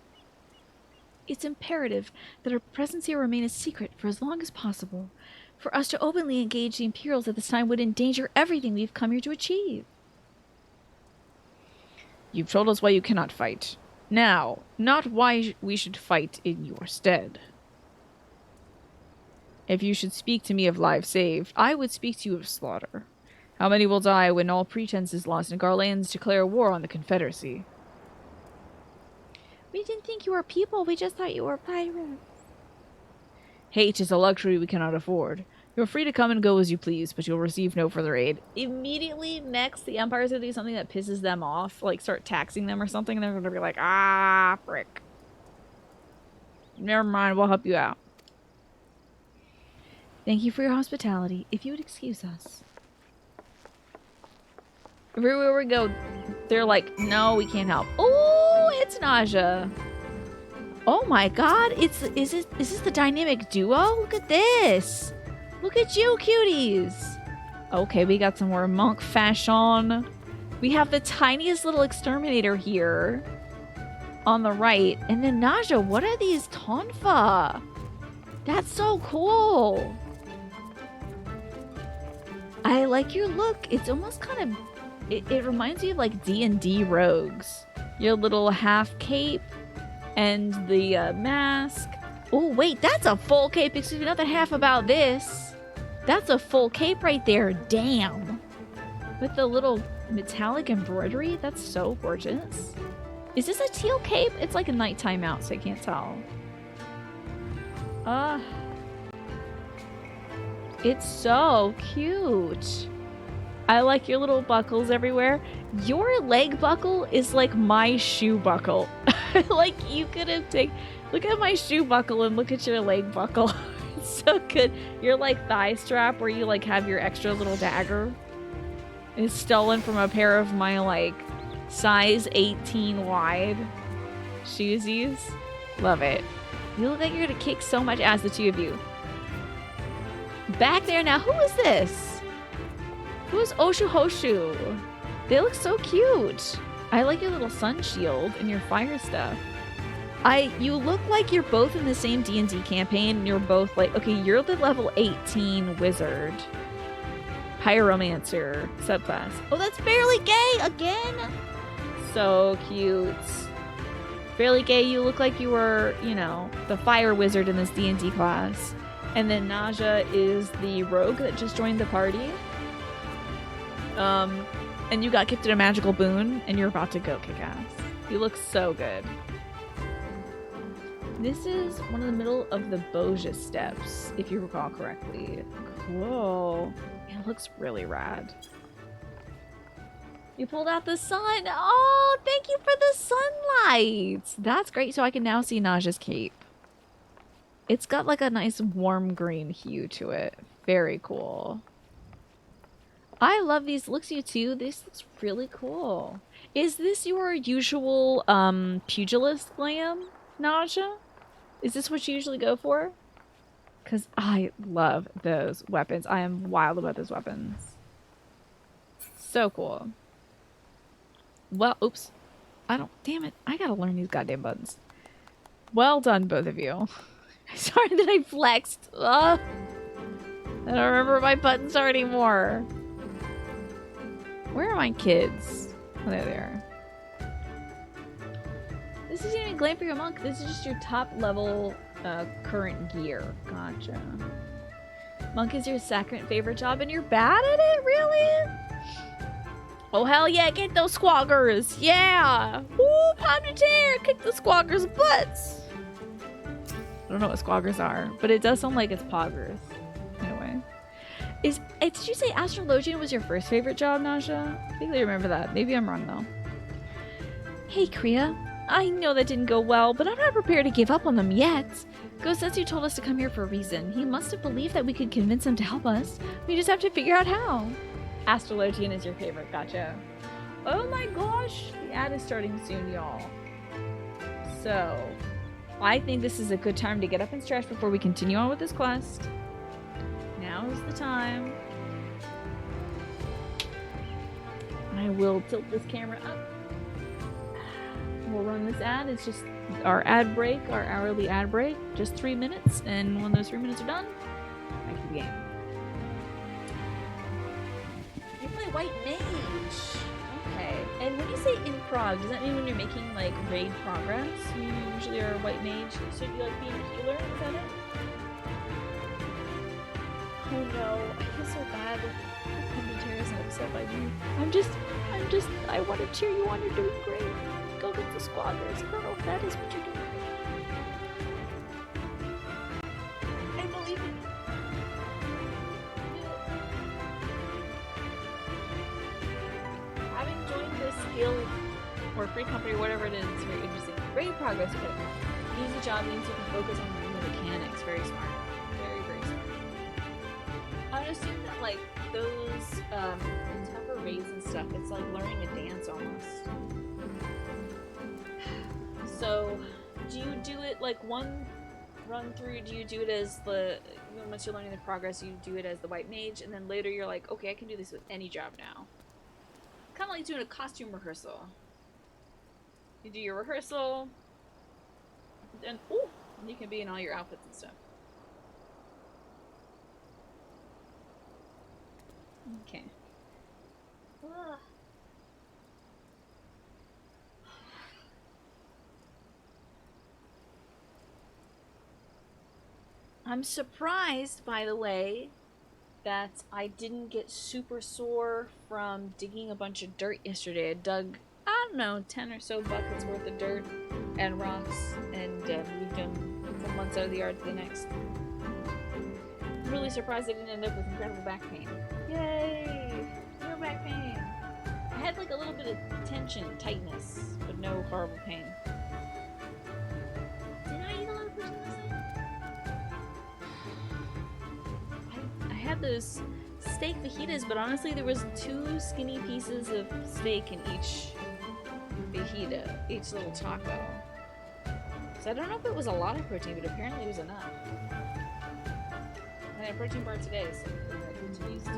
[SPEAKER 1] It's imperative that our presence here remain a secret for as long as possible. For us to openly engage the Imperials at this time would endanger everything we've come here to achieve. You've told us why you cannot fight. Now, not why we should fight in your stead. If you should speak to me of lives saved, I would speak to you of slaughter. How many will die when all pretense is lost and Garlands declare war on the Confederacy? We didn't think you were people. We just thought you were pirates. Hate is a luxury we cannot afford. You're free to come and go as you please, but you'll receive no further aid. Immediately next, the Empire's gonna do something that pisses them off, like start taxing them or something, and they're gonna be like, ah, frick. Never mind, we'll help you out. Thank you for your hospitality. If you would excuse us. Everywhere we go, they're like, no, we can't help. Oh, it's Naja. Oh my god, is this the dynamic duo? Look at this. Look at you, cuties. Okay, we got some more monk fashion. We have the tiniest little exterminator here on the right. And then Naja, what are these tonfa? That's so cool. I like your look. It's almost kind of... It reminds me of like D&D rogues. Your little half cape and the mask. Oh, wait, that's a full cape. Excuse me, not the half about this. That's a full cape right there. Damn. With the little metallic embroidery. That's so gorgeous. Is this a teal cape? It's like a nighttime out, so I can't tell. It's so cute. I like your little buckles everywhere. Your leg buckle is like my shoe buckle. Like you could have taken... Look at my shoe buckle and look at your leg buckle. It's so good. Your like thigh strap where you like have your extra little dagger is stolen from a pair of my like size 18 wide shoesies. Love it. You look like you're gonna kick so much ass, the two of you. Back there now, who is this? Who is Oshu Hoshu? They look so cute. I like your little sun shield and your fire stuff. You look like you're both in the same D&D campaign and you're both like, okay, you're the level 18 wizard. Pyromancer subclass. Oh, that's Fairly Gay again? So cute. Fairly Gay, you look like you were, you know, the fire wizard in this D&D class. And then Naja is the rogue that just joined the party. And you got gifted a magical boon, and you're about to go kick ass. You look so good. This is one of the middle of the Boja steps, if you recall correctly. Cool. It looks really rad. You pulled out the sun. Oh, thank you for the sunlight. That's great. So I can now see Naja's cape. It's got like a nice warm green hue to it. Very cool. I love these looks, you too. This looks really cool. Is this your usual pugilist glam, Naja? Is this what you usually go for? Because I love those weapons. I am wild about those weapons. So cool. Well, oops. Damn it. I gotta learn these goddamn buttons. Well done, both of you. Sorry that I flexed. I don't remember my buttons are anymore. Where are my kids? Oh, there they are. This isn't even glam for your monk. This is just your top level current gear. Gotcha. Monk is your second favorite job and you're bad at it? Really? Oh, hell yeah. Get those squaggers. Yeah. Woo, pop the chair. Kick the squaggers' butts. I don't know what squaggers are, but it does sound like it's poggers. Anyway. Did you say astrologian was your first favorite job, Naja? I think I remember that. Maybe I'm wrong, though. Hey, Kriya. I know that didn't go well, but I'm not prepared to give up on them yet. Gosetsu told us to come here for a reason. He must have believed that we could convince him to help us. We just have to figure out how. Astrologian is your favorite. Gotcha. Oh my gosh. The ad is starting soon, y'all. So, I think this is a good time to get up and stretch before we continue on with this quest. Now is the time. I will tilt this camera up. We'll run this ad. It's just our ad break, our hourly ad break. Just 3 minutes, and when those 3 minutes are done, back to the game. You play White Mage. Okay. And when you say improv, does that mean when you're making like raid progress, you usually are a White Mage? So you like being a healer? Is that it? Oh no, I feel so bad. Commentaries and upset by me. I want to cheer you on. You're doing great. Go get the squatters, Colonel. That is what you're doing. I believe in you. Having joined this guild or free company or whatever it is very interesting. Great progress with it. Easy job means you can focus on the mechanics. Very smart. Very, very smart. I would assume that like those tougher raids and stuff, it's like learning a dance almost. So do you do it like one run through? Do you do it as the, once you're learning the progress, you do it as the white mage, and then later you're like, okay, I can do this with any job now. Kind of like doing a costume rehearsal. You do your rehearsal, and ooh, you can be in all your outfits and stuff. Okay. Ugh. I'm surprised, by the way, that I didn't get super sore from digging a bunch of dirt yesterday. I dug, I don't know, 10 or so buckets worth of dirt and rocks and moved them from one side of the yard to the next. I'm really surprised I didn't end up with incredible back pain. Yay! No back pain. I had like a little bit of tension, tightness, but no horrible pain. Did I eat a lot of protein last night? I had those steak fajitas, but honestly there was 2 skinny pieces of steak in each fajita, each little taco. So I don't know if it was a lot of protein, but apparently it was enough. I had a protein bar today, so that continues to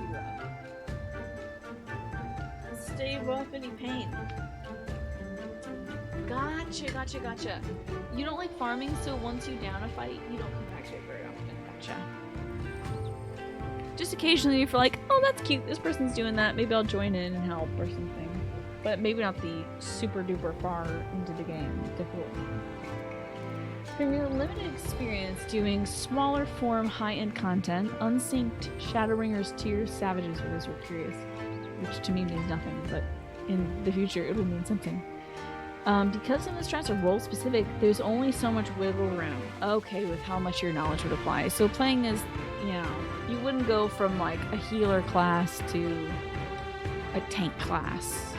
[SPEAKER 1] stave off any pain. Gotcha. You don't like farming, so once you down a fight, you don't come back to it very often. Gotcha. Just occasionally if you're like, oh, that's cute, this person's doing that, maybe I'll join in and help or something. But maybe not the super duper far into the game difficulty. From your limited experience doing smaller form high-end content, unsynced Shadowbringers Tears Savages for those who are curious, which to me means nothing, but in the future it will mean something. Because some of the strats are role specific, there's only so much wiggle room. Okay, with how much your knowledge would apply. So playing as, you wouldn't go from like a healer class to a tank class.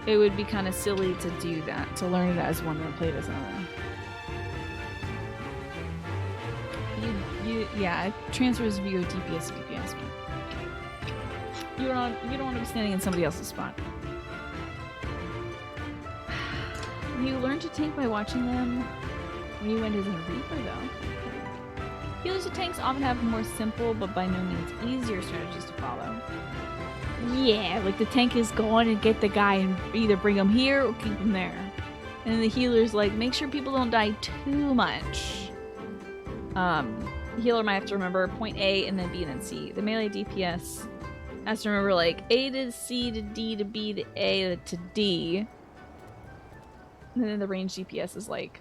[SPEAKER 1] It would be kind of silly to do that, to learn it as one and play it as another. Yeah, it transfers via DPS to DPS. You don't want to be standing in somebody else's spot. You learn to tank by watching them when you went as a Reaper, though. Healers and tanks often have more simple, but by no means easier strategies to follow. Yeah, like the tank is going and get the guy and either bring him here or keep him there. And then the healer's like, make sure people don't die too much. Healer might have to remember point A and then B and then C. The melee DPS has to remember like A to C to D to B to A to D. And then the range DPS is like,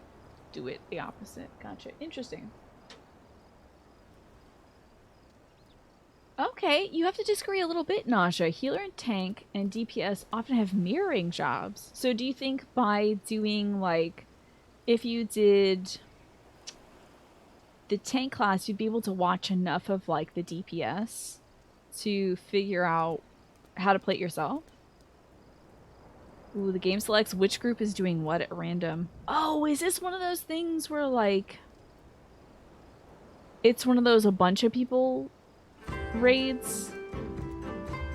[SPEAKER 1] do it the opposite. Gotcha. Interesting. Okay, you have to disagree a little bit, Nasha. Healer and tank and DPS often have mirroring jobs. So do you think by doing like, if you did the tank class, you'd be able to watch enough of like the DPS to figure out how to play it yourself? Ooh, the game selects which group is doing what at random. Oh, is this one of those things where like it's one of those a bunch of people raids?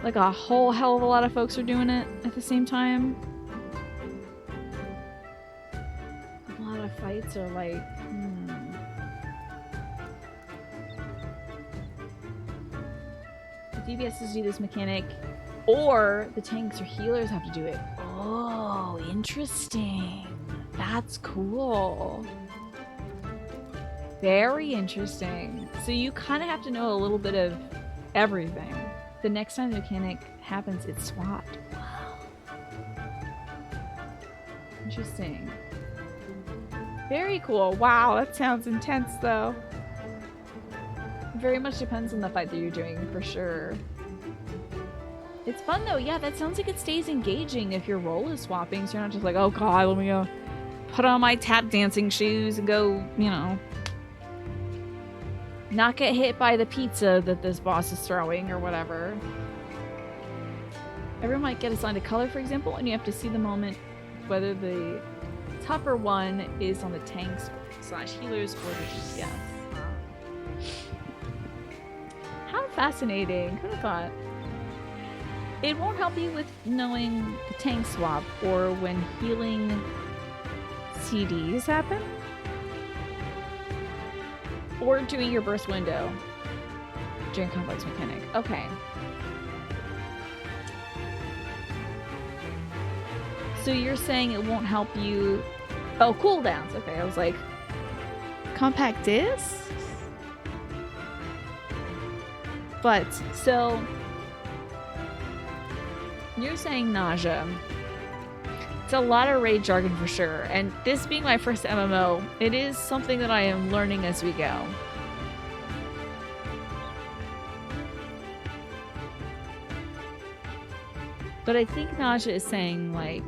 [SPEAKER 1] Like a whole hell of a lot of folks are doing it at the same time? A lot of fights are like, The DPSs do this mechanic, or the tanks or healers have to do it. Oh, interesting. That's cool. Very interesting. So you kind of have to know a little bit of everything. The next time the mechanic happens, it's swapped. Wow. Interesting. Very cool. Wow, that sounds intense though. Very much depends on the fight that you're doing, for sure. It's fun though. Yeah, that sounds like it stays engaging if your role is swapping, so you're not just like, oh god, let me go put on my tap dancing shoes and go, you know, not get hit by the pizza that this boss is throwing or whatever. Everyone might get assigned a color, for example, and you have to see the moment whether the tougher one is on the tanks / healers or the DPS. How fascinating. Who'd have thought? It won't help you with knowing the tank swap or when healing CDs happen. Or doing your burst window during complex mechanic. Okay. So you're saying it won't help you... Oh, cooldowns. Okay, I was like... Compact discs? But, so... You're saying nausea. It's a lot of raid jargon for sure. And this being my first MMO, it is something that I am learning as we go. But I think nausea is saying, like...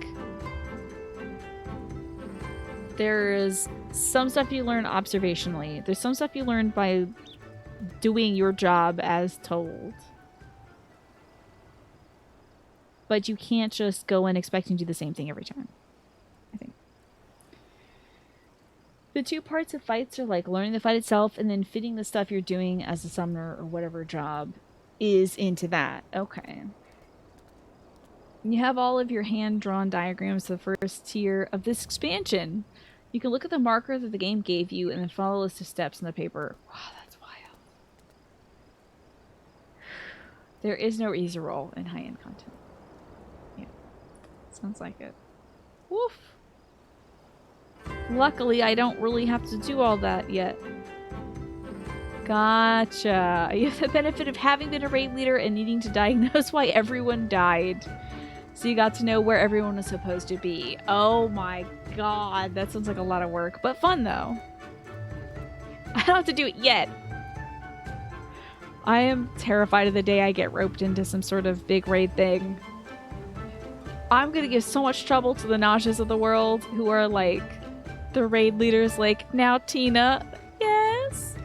[SPEAKER 1] There's some stuff you learn observationally. There's some stuff you learn by doing your job as told. But you can't just go in expecting to do the same thing every time, I think. The two parts of fights are like learning the fight itself and then fitting the stuff you're doing as a summoner or whatever job is into that. Okay. You have all of your hand-drawn diagrams of the first tier of this expansion. You can look at the marker that the game gave you and then follow a list of steps in the paper. Wow, that's wild. There is no easy roll in high-end content. Yeah, sounds like it. Woof. Luckily, I don't really have to do all that yet. Gotcha. You have the benefit of having been a raid leader and needing to diagnose why everyone died. So you got to know where everyone was supposed to be. Oh my god, that sounds like a lot of work, but fun though. I don't have to do it yet. I am terrified of the day I get roped into some sort of big raid thing. I'm gonna give so much trouble to the Nashes of the world who are like the raid leaders, like, now Tina, yes?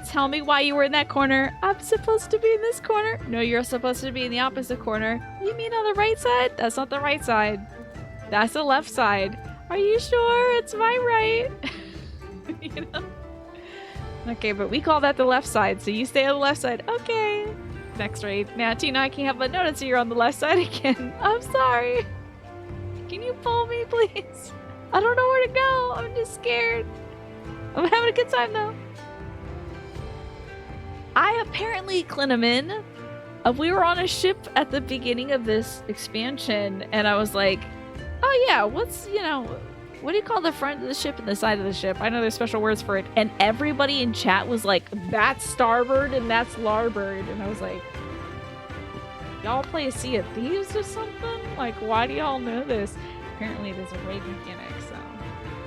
[SPEAKER 1] Tell me why you were in that corner. I'm supposed to be in this corner. No, you're supposed to be in the opposite corner. You mean on the right side? That's not the right side. That's the left side. Are you sure? It's my right. You know? Okay, but we call that the left side, so you stay on the left side. Okay. Next raid. Now, Tina, I can't help but notice you're on the left side again. I'm sorry. Can you pull me, please? I don't know where to go. I'm just scared. I'm having a good time, though. I apparently, Clinamin, we were on a ship at the beginning of this expansion, and I was like, oh yeah, what's, you know, what do you call the front of the ship and the side of the ship? I know there's special words for it. And everybody in chat was like, that's starboard and that's larboard. And I was like, y'all play a Sea of Thieves or something? Like, why do y'all know this? Apparently there's a raid mechanic, so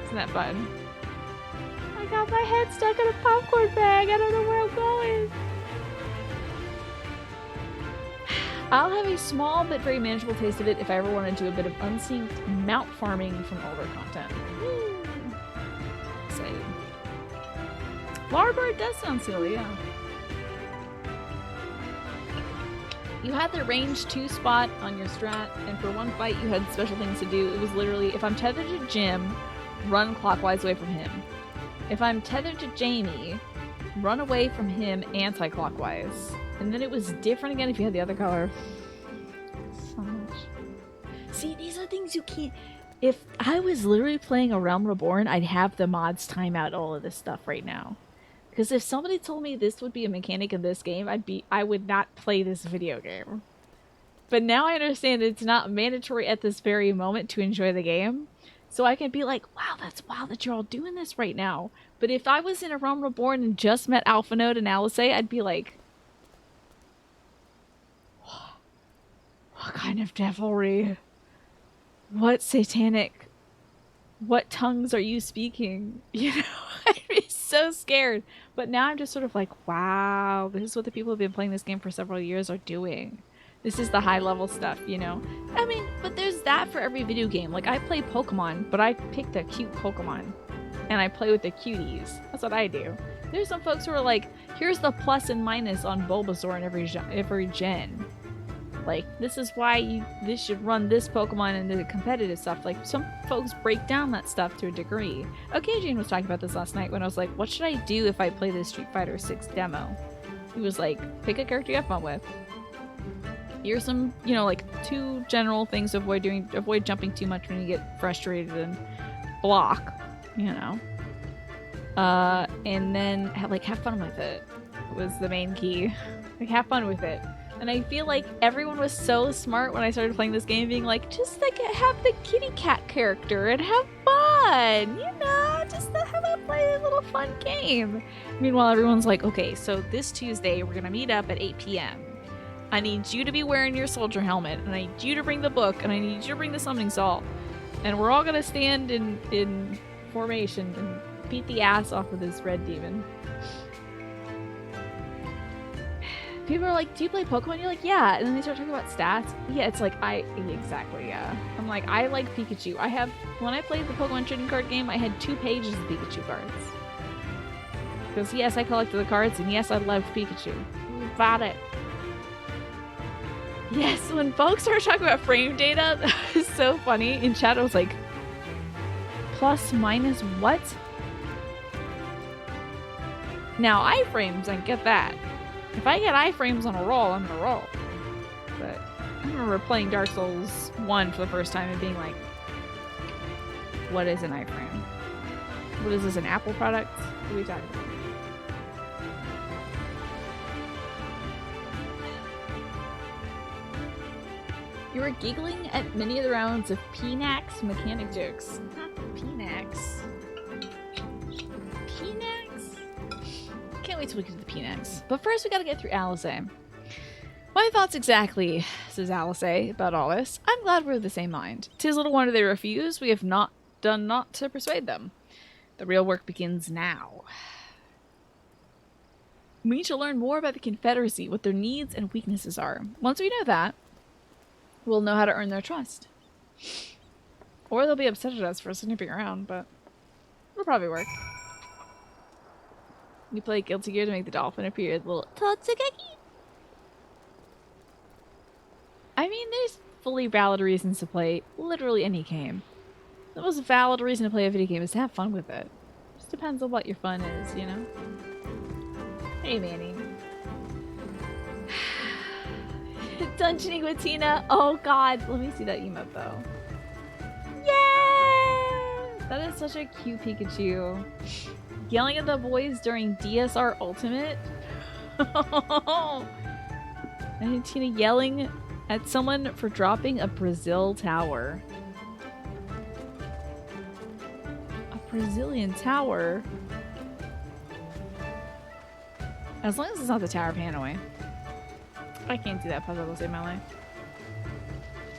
[SPEAKER 1] isn't that fun? I got my head stuck in a popcorn bag. I don't know where I'm going. I'll have a small but very manageable taste of it if I ever want to do a bit of unsynced mount farming from older content. Woo. Excited. Larboard does sound silly, yeah. You had the range 2 spot on your strat, and for one fight you had special things to do. It was literally, if I'm tethered to Jim, run clockwise away from him. If I'm tethered to Jamie, run away from him anti-clockwise. And then it was different again if you had the other color. So much. See, these are things you can't... If I was literally playing A Realm Reborn, I'd have the mods time out all of this stuff right now. Because if somebody told me this would be a mechanic in this game, I would not play this video game. But now I understand it's not mandatory at this very moment to enjoy the game. So I can be like, wow, that's wild that you're all doing this right now. But if I was in A Realm Reborn and just met Alpha Node and Alice, I'd be like, what kind of devilry? What satanic? What tongues are you speaking? You know, I'd be so scared. But now I'm just sort of like, wow, this is what the people who've been playing this game for several years are doing. This is the high level stuff, you know? I mean, but there's that for every video game. Like, I play Pokemon, but I pick the cute Pokemon. And I play with the cuties. That's what I do. There's some folks who are like, here's the plus and minus on Bulbasaur in every gen. Like, this is why this should run this Pokemon and the competitive stuff. Like, some folks break down that stuff to a degree. Okay, Jane was talking about this last night when I was like, what should I do if I play this Street Fighter 6 demo? He was like, pick a character you have fun with. Here's some, you know, like 2 general things to avoid jumping too much when you get frustrated and block, you know. And then have fun with it was the main key. Like, have fun with it. And I feel like everyone was so smart when I started playing this game, being like, just like have the kitty cat character and have fun, you know, just have a play a little fun game. Meanwhile, everyone's like, okay, so this Tuesday we're gonna meet up at 8 p.m. I need you to be wearing your soldier helmet, and I need you to bring the book, and I need you to bring the summoning salt, and we're all gonna stand in formation and beat the ass off of this red demon. People are like, do you play Pokemon? You're like, yeah. And then they start talking about stats. Yeah, it's like, exactly, yeah. I'm like, I like Pikachu. When I played the Pokemon trading card game, I had 2 pages of Pikachu cards. Because yes, I collected the cards, and yes, I loved Pikachu. About it. Yes, when folks started talking about frame data, that was so funny. In chat, I was like, plus, minus, what? Now, iframes, I get that. If I get iframes on a roll, I'm gonna roll. But I remember playing Dark Souls 1 for the first time and being like, what is an iframe? What is this, an Apple product? What are we talking about? You were giggling at many of the rounds of PNAX mechanic jokes. PNAX. Can't wait till we get to the PNAX. But first we gotta get through Alisaie. My thoughts exactly, says Alisaie, about all this. I'm glad we're of the same mind. 'Tis little wonder they refuse. We have not done naught to persuade them. The real work begins now. We need to learn more about the Confederacy, what their needs and weaknesses are. Once we know that, we'll know how to earn their trust. Or they'll be upset at us for snipping around, but it'll probably work. You play Guilty Gear to make the dolphin appear as a little Totsugeki. I mean, there's fully valid reasons to play literally any game. The most valid reason to play a video game is to have fun with it. Just depends on what your fun is, you know? Hey, Manny. Dungeoning with Tina. Oh, God. Let me see that emote, though. Yay! That is such a cute Pikachu. Yelling at the boys during DSR Ultimate. And Tina yelling at someone for dropping a Brazil tower. A Brazilian tower? As long as it's not the Tower of Hanoi. I can't do that puzzle to save my life.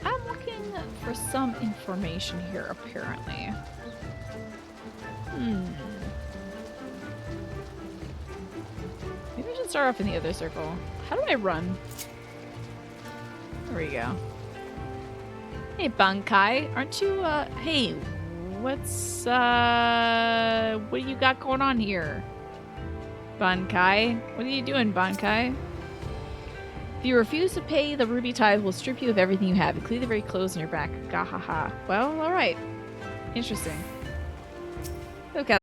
[SPEAKER 1] I'm looking for some information here, apparently. Maybe I should start off in the other circle. How do I run? There we go. Hey, Bankai. Aren't you, hey, what's, what do you got going on here? Bankai? What are you doing, Bankai? If you refuse to pay the ruby tithe, we'll strip you of everything you have, including the very clothes on your back. Gahaha. Well, alright. Interesting. Okay.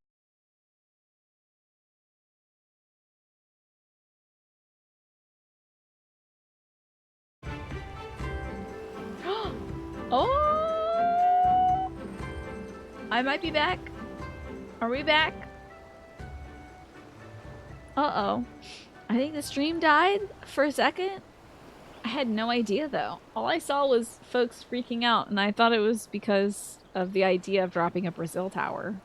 [SPEAKER 1] Oh! I might be back. Are we back? Uh-oh. I think the stream died for a second. I had no idea, though. All I saw was folks freaking out, and I thought it was because of the idea of dropping a Brazil tower.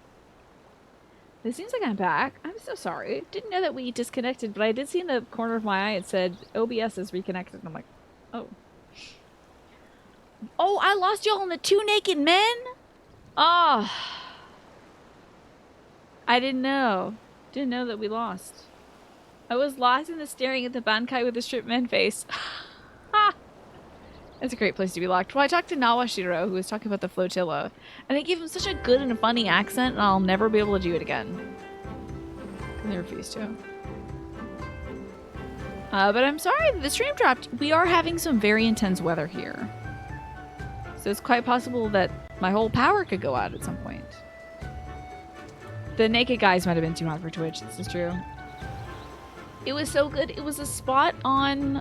[SPEAKER 1] It seems like I'm back. I'm so sorry. Didn't know that we disconnected, but I did see in the corner of my eye it said OBS is reconnected, and I'm like, oh. Oh, I lost y'all in the 2 naked men? Ah. Oh. I didn't know. Didn't know that we lost. I was lost in the staring at the Bankai with the strip man face. That's a great place to be locked. Well, I talked to Nawashiro, who was talking about the flotilla, and they gave him such a good and funny accent, and I'll never be able to do it again. And they refused to. But I'm sorry that the stream dropped. We are having some very intense weather here. So it's quite possible that my whole power could go out at some point. The naked guys might have been too hot for Twitch. This is true. It was so good. It was a spot on...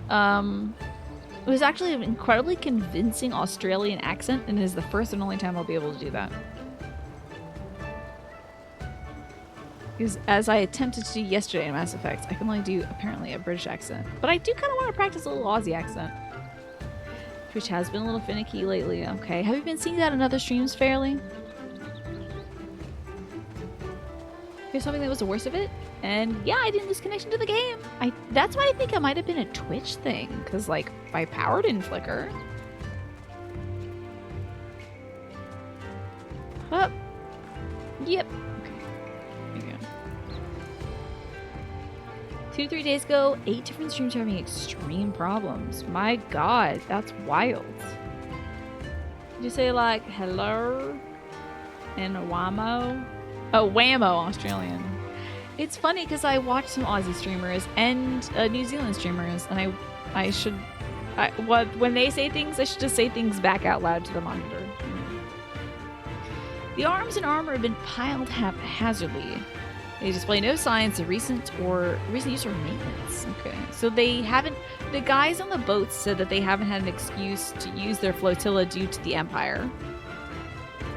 [SPEAKER 1] it was actually an incredibly convincing Australian accent, and it is the first and only time I'll be able to do that. Because as I attempted to do yesterday in Mass Effect, I can only do, apparently, a British accent. But I do kind of want to practice a little Aussie accent. Twitch has been a little finicky lately. Okay, have you been seeing that in other streams fairly? Here's something that was the worst of it. And yeah, I didn't lose connection to the game. That's why I think it might have been a Twitch thing. Because, like, my power didn't flicker. Oh. Yep. 2-3 days ago, 8 different streams are having extreme problems. My god, that's wild. Did you say like hello and whammo? Oh, whammo, Australian. It's funny because I watch some Aussie streamers and New Zealand streamers, and when they say things, I should just say things back out loud to the monitor. The arms and armor have been piled haphazardly. They display no signs of recent use or maintenance. Okay, so they haven't. The guys on the boats said that they haven't had an excuse to use their flotilla due to the Empire.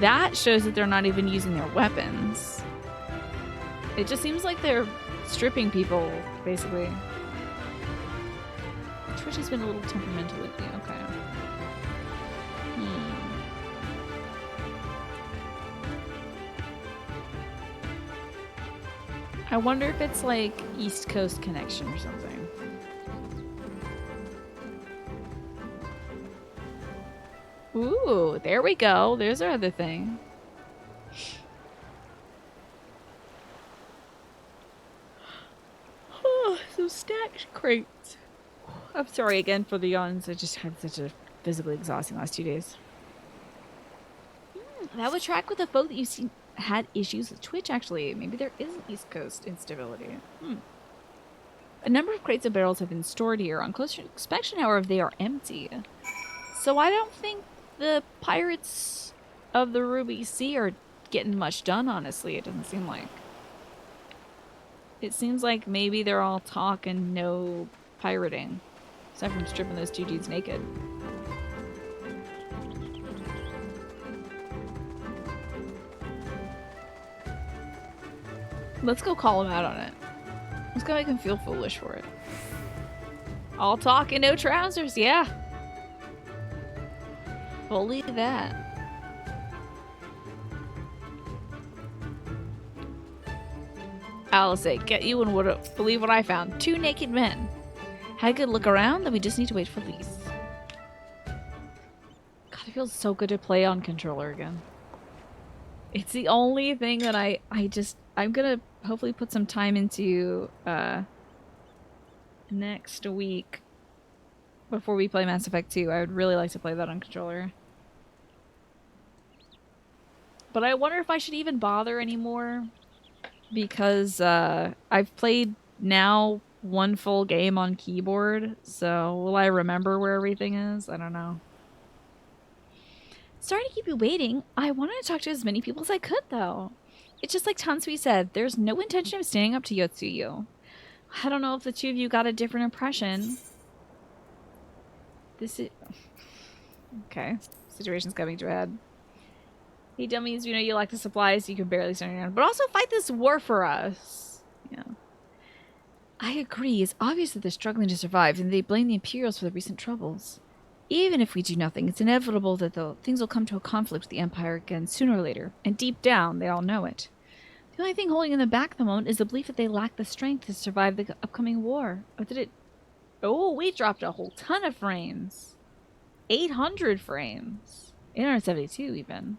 [SPEAKER 1] That shows that they're not even using their weapons. It just seems like they're stripping people, basically. Twitch has been a little temperamental lately. Okay. I wonder if it's like East Coast connection or something. Ooh, there we go. There's our other thing. Oh, some stacked crates. I'm sorry again for the yawns. I just had such a physically exhausting last 2 days. That would track with the folk that you've seen had issues with Twitch, actually. Maybe there is an East Coast instability. A number of crates and barrels have been stored here. On closer inspection, however, they are empty. So I don't think the pirates of the Ruby Sea are getting much done, honestly. It doesn't seem like. It seems like maybe they're all talk and no pirating. Aside from stripping those 2 dudes naked. Let's go call him out on it. Let's go make him feel foolish for it. All talk and no trousers, yeah. Fully that. I'll say, get you and believe what I found. 2 naked men. Had a good look around, then we just need to wait for police. God, it feels so good to play on controller again. It's the only thing that I'm gonna hopefully put some time into next week before we play Mass Effect 2. I would really like to play that on controller. But I wonder if I should even bother anymore, because I've played now 1 full game on keyboard, so will I remember where everything is? I don't know. Sorry to keep you waiting. I wanted to talk to as many people as I could, though. It's just like Tansui said, there's no intention of standing up to Yotsuyu. I don't know if the 2 of you got a different impression. This is... Okay. Situation's coming to a head. Hey, dummies, we know you like the supplies, so you can barely stand around. But also fight this war for us. Yeah. I agree. It's obvious that they're struggling to survive, and they blame the Imperials for the recent troubles. Even if we do nothing, it's inevitable that things will come to a conflict with the Empire again sooner or later. And deep down, they all know it. The only thing holding them back at the moment is the belief that they lack the strength to survive the upcoming war. Or did it... Oh, we dropped a whole ton of frames. 800 frames. 872 even.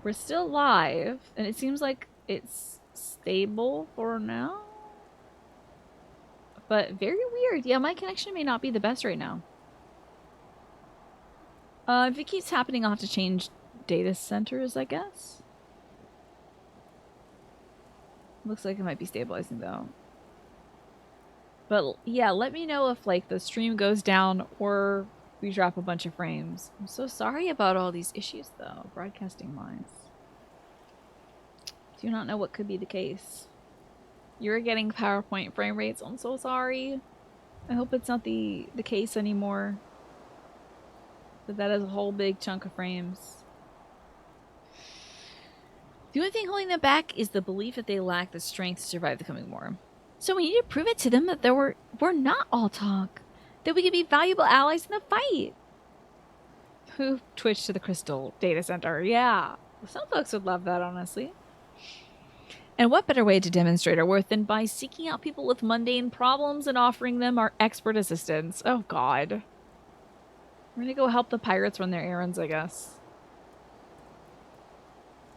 [SPEAKER 1] We're still live, and it seems like it's stable for now. But very weird. Yeah, my connection may not be the best right now. If it keeps happening, I'll have to change data centers, I guess. Looks like it might be stabilizing, though. But yeah, let me know if like the stream goes down or we drop a bunch of frames. I'm so sorry about all these issues, though, broadcasting-wise. Do not know what could be the case. You're getting PowerPoint frame rates. I'm so sorry. I hope it's not the case anymore. But that is a whole big chunk of frames. The only thing holding them back is the belief that they lack the strength to survive the coming war. So we need to prove it to them that we're not all talk. That we can be valuable allies in the fight. Who twitched to the crystal data center? Yeah. Some folks would love that, honestly. And what better way to demonstrate our worth than by seeking out people with mundane problems and offering them our expert assistance? Oh, God. We're gonna go help the pirates run their errands, I guess.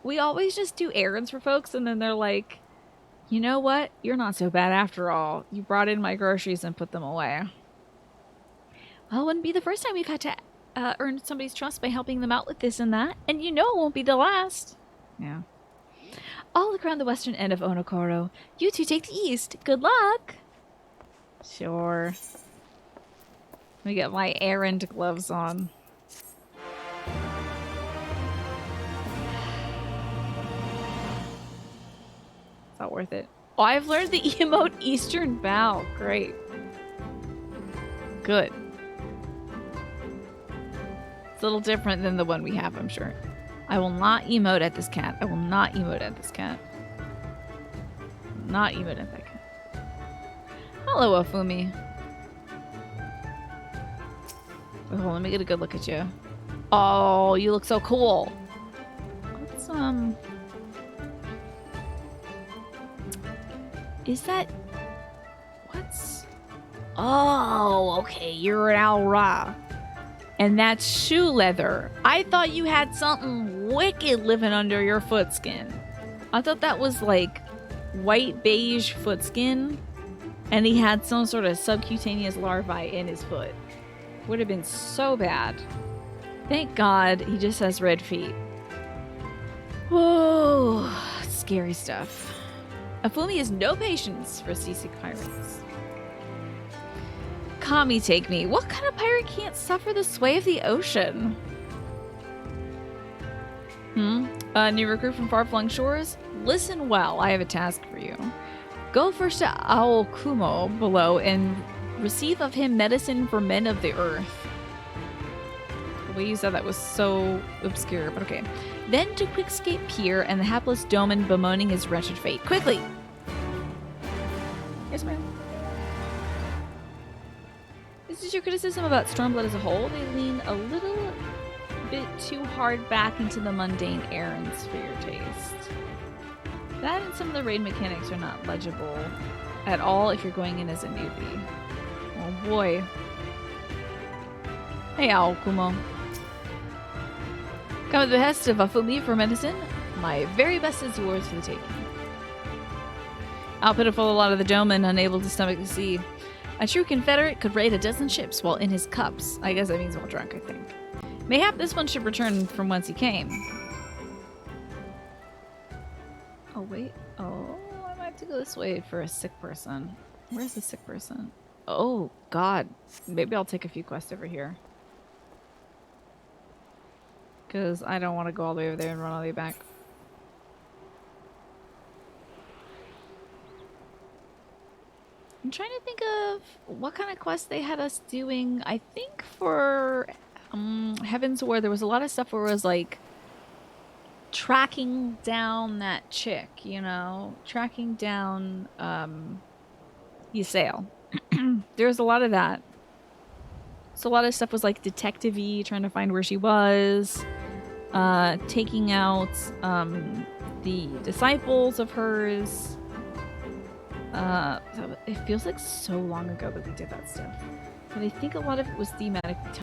[SPEAKER 1] We always just do errands for folks, and then they're like, you know what? You're not so bad after all. You brought in my groceries and put them away. Well, it wouldn't be the first time we've had to earn somebody's trust by helping them out with this and that. And you know it won't be the last. Yeah. I'll look around the western end of Onokoro. You two take the east. Good luck. Sure. Let me get my errand gloves on. It's not worth it. Oh, I've learned the emote Eastern Bow. Great. Good. It's a little different than the one we have, I'm sure. I will not emote at this cat. I will not emote at this cat. Not emote at that cat. Hello, Ofumi. Wait, hold on, let me get a good look at you. Oh, you look so cool. Let's, is that... What's... Oh, okay, you're an Alra. And that's shoe leather. I thought you had something wicked living under your foot skin. I thought that was like white beige foot skin. And he had some sort of subcutaneous larvae in his foot. Would have been so bad. Thank God he just has red feet. Whoa, scary stuff. Afumi has no patience for seasick pirates. Kami, take me. What kind of pirate can't suffer the sway of the ocean? A new recruit from far-flung shores? Listen well, I have a task for you. Go first to Aokumo below and receive of him medicine for men of the earth. The way you said that was so obscure, but okay. Then to Quickscape Pier and the hapless Doman bemoaning his wretched fate. Quickly! Yes, ma'am. This is your criticism about Stormblood as a whole. They lean a little bit too hard back into the mundane errands for your taste. That and some of the raid mechanics are not legible at all if you're going in as a newbie. Oh boy. Hey, Aokumo. Come at the behest of Afumi for medicine. My very best is yours for the taking. How pitiful a lot of the Doman unable to stomach the sea. A true Confederate could raid a dozen ships while in his cups. I guess that means while drunk, I think. Mayhap this one should return from whence he came. Oh, wait. Oh, I might have to go this way for a sick person. Where's the sick person? Oh, God. Maybe I'll take a few quests over here. Because I don't want to go all the way over there and run all the way back. I'm trying to think of what kind of quests they had us doing. I think for Heaven's War, there was a lot of stuff where it was like tracking down that chick, you know? Tracking down Ysayle. There was a lot of that. So a lot of stuff was like detective-y, trying to find where she was. Taking out the disciples of hers. It feels like so long ago that we did that stuff. But I think a lot of it was thematic